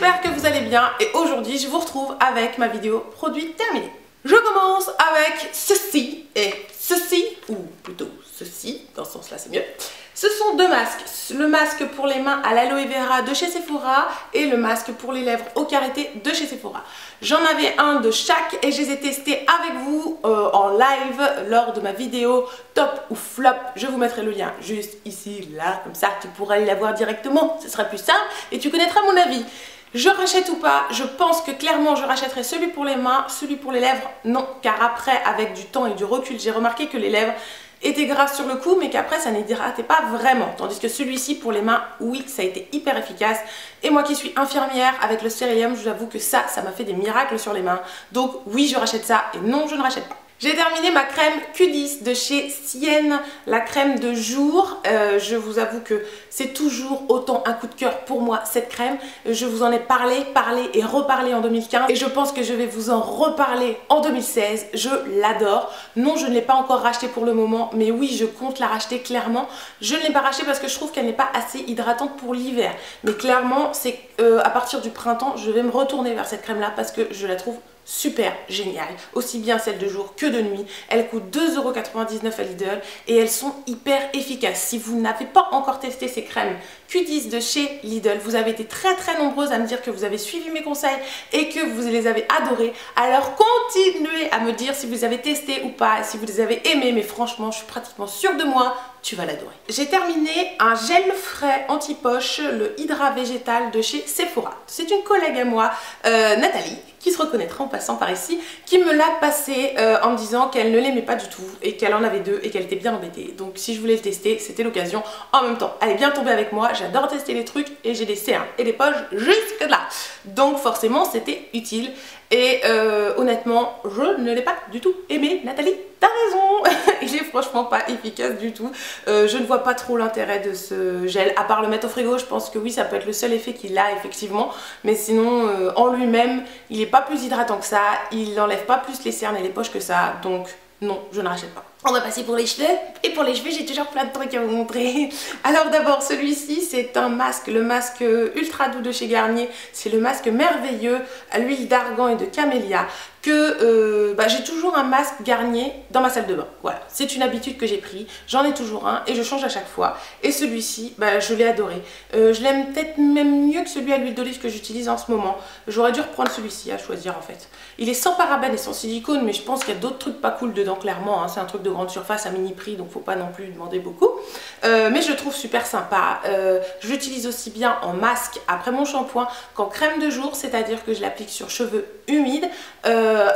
j'espère que vous allez bien et aujourd'hui je vous retrouve avec ma vidéo produit terminé. Je commence avec ceci et ceci, ou plutôt ceci, dans ce sens là c'est mieux. Ce sont deux masques, le masque pour les mains à l'aloe vera de chez Sephora et le masque pour les lèvres au karité de chez Sephora. J'en avais un de chaque et je les ai testés avec vous en live lors de ma vidéo top ou flop. Je vous mettrai le lien juste ici, là, comme ça tu pourras aller la voir directement, ce sera plus simple et tu connaîtras mon avis. Je rachète ou pas? Je pense que clairement je rachèterai celui pour les mains, celui pour les lèvres non, car après avec du temps et du recul j'ai remarqué que les lèvres était grave sur le coup mais qu'après ça n'hydratait pas vraiment, tandis que celui-ci pour les mains, oui, ça a été hyper efficace. Et moi qui suis infirmière, avec le cérium, je vous avoue que ça m'a fait des miracles sur les mains. Donc oui, je rachète ça et non, je ne rachète pas. J'ai terminé ma crème Q10 de chez Sienne, la crème de jour. Je vous avoue que c'est toujours autant un coup de cœur pour moi cette crème. Je vous en ai parlé et reparlé en 2015 et je pense que je vais vous en reparler en 2016. Je l'adore. Non, je ne l'ai pas encore rachetée pour le moment, mais oui, je compte la racheter clairement. Je ne l'ai pas rachetée parce que je trouve qu'elle n'est pas assez hydratante pour l'hiver. Mais clairement, c'est à partir du printemps, je vais me retourner vers cette crème-là parce que je la trouve super géniale, aussi bien celle de jour que de nuit. Elle coûte 2,99 € à Lidl et elles sont hyper efficaces. Si vous n'avez pas encore testé ces crèmes Q10 de chez Lidl, vous avez été très nombreuses à me dire que vous avez suivi mes conseils et que vous les avez adorées. Alors continuez à me dire si vous avez testé ou pas, si vous les avez aimées, mais franchement je suis pratiquement sûre de moi, tu vas l'adorer. J'ai terminé un gel frais anti-poche, le Hydra Végétal de chez Sephora. C'est une collègue à moi, Nathalie, qui se reconnaîtra en passant par ici, qui me l'a passé en me disant qu'elle ne l'aimait pas du tout et qu'elle en avait deux et qu'elle était bien embêtée. Donc si je voulais le tester, c'était l'occasion. En même temps, elle est bien tombée avec moi, j'adore tester les trucs et j'ai des cernes et des poches jusque là. Donc forcément, c'était utile. Et honnêtement, je ne l'ai pas du tout aimé. Nathalie, t'as raison. Il est franchement pas efficace du tout. Je ne vois pas trop l'intérêt de ce gel. À part le mettre au frigo, je pense que oui, ça peut être le seul effet qu'il a effectivement. Mais sinon, en lui-même, il n'est pas plus hydratant que ça. Il n'enlève pas plus les cernes et les poches que ça. Donc non, je ne rachète pas. On va passer pour les cheveux. Et pour les cheveux, j'ai toujours plein de trucs à vous montrer. Alors d'abord, celui-ci, c'est un masque, le masque ultra doux de chez Garnier. C'est le masque merveilleux à l'huile d'argan et de camélia que j'ai toujours un masque Garnier dans ma salle de bain. Voilà, c'est une habitude que j'ai pris. J'en ai toujours un et je change à chaque fois. Et celui-ci, je l'ai adoré. Je l'aime peut-être même mieux que celui à l'huile d'olive que j'utilise en ce moment. J'aurais dû reprendre celui-ci à choisir en fait. Il est sans parabènes et sans silicone, mais je pense qu'il y a d'autres trucs pas cool dedans clairement. Hein. C'est un truc de grande surface à mini prix, donc faut pas non plus demander beaucoup. Mais je le trouve super sympa. Je l'utilise aussi bien en masque après mon shampoing qu'en crème de jour, c'est-à-dire que je l'applique sur cheveux humides.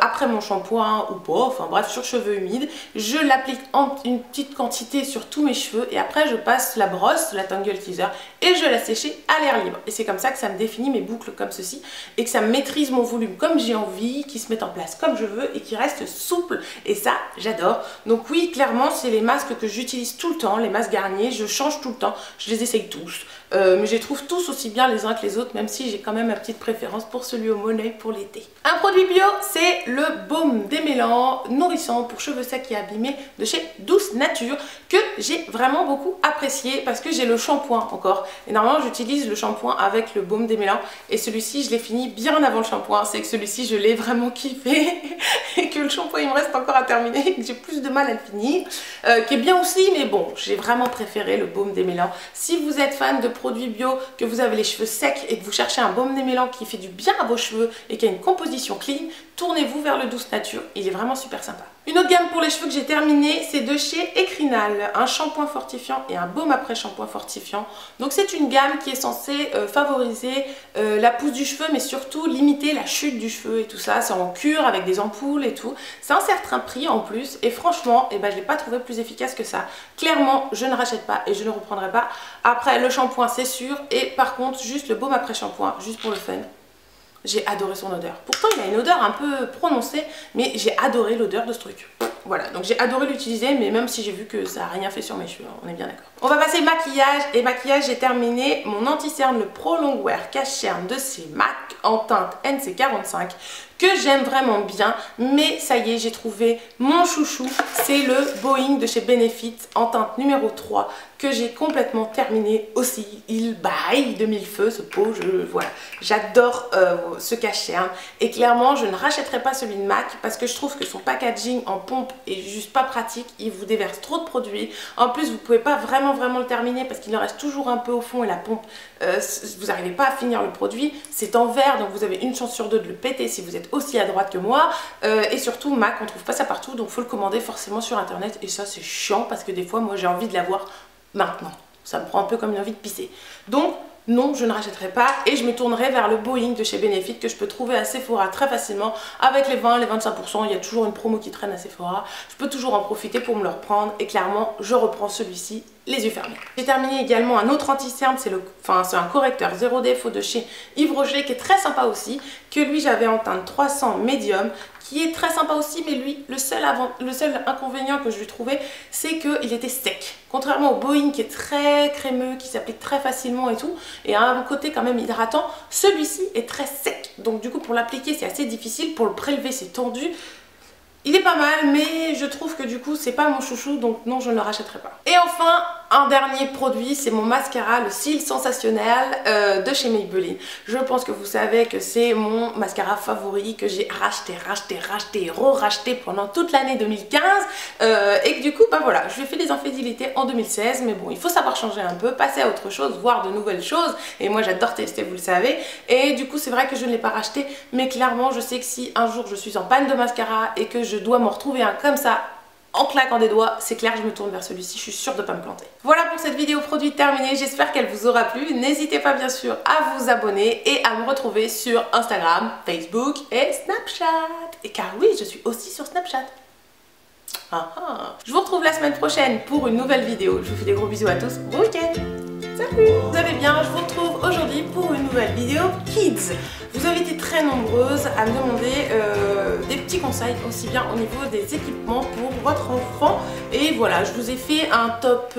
Après mon shampoing ou pas, enfin bref, sur cheveux humides, je l'applique en une petite quantité sur tous mes cheveux et après je passe la brosse, la Tangle Teaser et je la sécher à l'air libre. Et c'est comme ça que ça me définit mes boucles comme ceci et que ça maîtrise mon volume comme j'ai envie, qui se met en place comme je veux et qui reste souple et ça j'adore. Donc oui, clairement c'est les masques que j'utilise tout le temps, les masques Garnier, je change tout le temps, je les essaye tous. Mais je les trouve tous aussi bien les uns que les autres, même si j'ai quand même ma petite préférence pour celui au Money pour l'été. Un produit bio, c'est le baume démêlant nourrissant pour cheveux secs et abîmés de chez Douce Nature que j'ai vraiment beaucoup apprécié parce que j'ai le shampoing encore. Et normalement j'utilise le shampoing avec le baume démêlant et celui-ci je l'ai fini bien avant le shampoing. C'est que celui-ci je l'ai vraiment kiffé et que le shampoing il me reste encore à terminer et que j'ai plus de mal à le finir. Qui est bien aussi, mais bon, j'ai vraiment préféré le baume démêlant. Si vous êtes fan de produits bio, que vous avez les cheveux secs et que vous cherchez un baume démêlant qui fait du bien à vos cheveux et qui a une composition clean, tournez-vous vers le Douce Nature, il est vraiment super sympa. Une autre gamme pour les cheveux que j'ai terminée, c'est de chez Ecrinal, un shampoing fortifiant et un baume après shampoing fortifiant. Donc c'est une gamme qui est censée favoriser la pousse du cheveu, mais surtout limiter la chute du cheveu et tout ça. C'est en cure avec des ampoules et tout. C'est un certain prix en plus et franchement, je ne l'ai pas trouvé plus efficace que ça. Clairement, je ne rachète pas et je ne reprendrai pas. Après, le shampoing c'est sûr et par contre, juste le baume après shampoing, juste pour le fun. J'ai adoré son odeur. Pourtant, il a une odeur un peu prononcée, mais j'ai adoré l'odeur de ce truc. Voilà, donc j'ai adoré l'utiliser, mais même si j'ai vu que ça n'a rien fait sur mes cheveux, on est bien d'accord. On va passer maquillage, et maquillage, j'ai terminé mon anti-cerne, le Pro Longwear Cache Cerne de chez MAC en teinte NC45, que j'aime vraiment bien. Mais ça y est, j'ai trouvé mon chouchou. C'est le Boeing de chez Benefit en teinte numéro 3 que j'ai complètement terminé aussi. Il baille de mille feux ce pot, voilà. J'adore ce cache-cerne et clairement je ne rachèterai pas celui de MAC parce que je trouve que son packaging en pompe est juste pas pratique. Il vous déverse trop de produits. En plus vous pouvez pas vraiment le terminer parce qu'il en reste toujours un peu au fond et la pompe, vous n'arrivez pas à finir le produit. C'est en verre donc vous avez une chance sur deux de le péter si vous êtes aussi à droite que moi. Et surtout MAC on trouve pas ça partout donc faut le commander forcément sur internet et ça c'est chiant parce que des fois moi j'ai envie de l'avoir maintenant. Ça me prend un peu comme une envie de pisser. Donc non, je ne rachèterai pas et je me tournerai vers le Boeing de chez Benefit que je peux trouver à Sephora très facilement avec les 20, les 25%. Il y a toujours une promo qui traîne à Sephora. Je peux toujours en profiter pour me le reprendre et clairement, je reprends celui-ci les yeux fermés. J'ai terminé également un autre anti-cerne, c'est un correcteur zéro défaut de chez Yves Rocher qui est très sympa aussi, que lui j'avais en teinte 300 médium, qui est très sympa aussi, mais lui, le seul inconvénient que je lui trouvais, c'est qu'il était sec. Contrairement au Boeing qui est très crémeux, qui s'applique très facilement et tout, et a un côté quand même hydratant, celui-ci est très sec. Donc du coup pour l'appliquer c'est assez difficile, pour le prélever c'est tendu. Il est pas mal, mais je trouve que du coup c'est pas mon chouchou, donc non je ne le rachèterai pas. Et enfin, un dernier produit, c'est mon mascara, le Cils Sensationnel de chez Maybelline. Je pense que vous savez que c'est mon mascara favori, que j'ai racheté, re-racheté pendant toute l'année 2015. Et que du coup, bah voilà, je lui ai fait des infidélités en 2016, mais bon, il faut savoir changer un peu, passer à autre chose, voir de nouvelles choses. Et moi j'adore tester, vous le savez. Et du coup c'est vrai que je ne l'ai pas racheté, mais clairement je sais que si un jour je suis en panne de mascara et que je dois m'en retrouver un comme ça, en claquant des doigts, c'est clair, je me tourne vers celui-ci, je suis sûre de ne pas me planter. Voilà pour cette vidéo produit terminée, j'espère qu'elle vous aura plu. N'hésitez pas bien sûr à vous abonner et à me retrouver sur Instagram, Facebook et Snapchat. Et car oui, je suis aussi sur Snapchat. Je vous retrouve la semaine prochaine pour une nouvelle vidéo. Je vous fais des gros bisous à tous, bon week-end. Salut, vous allez bien, je vous retrouve aujourd'hui pour une nouvelle vidéo Kids. Vous avez été très nombreuses à me demander des petits conseils aussi bien au niveau des équipements pour votre enfant. Et voilà, je vous ai fait un top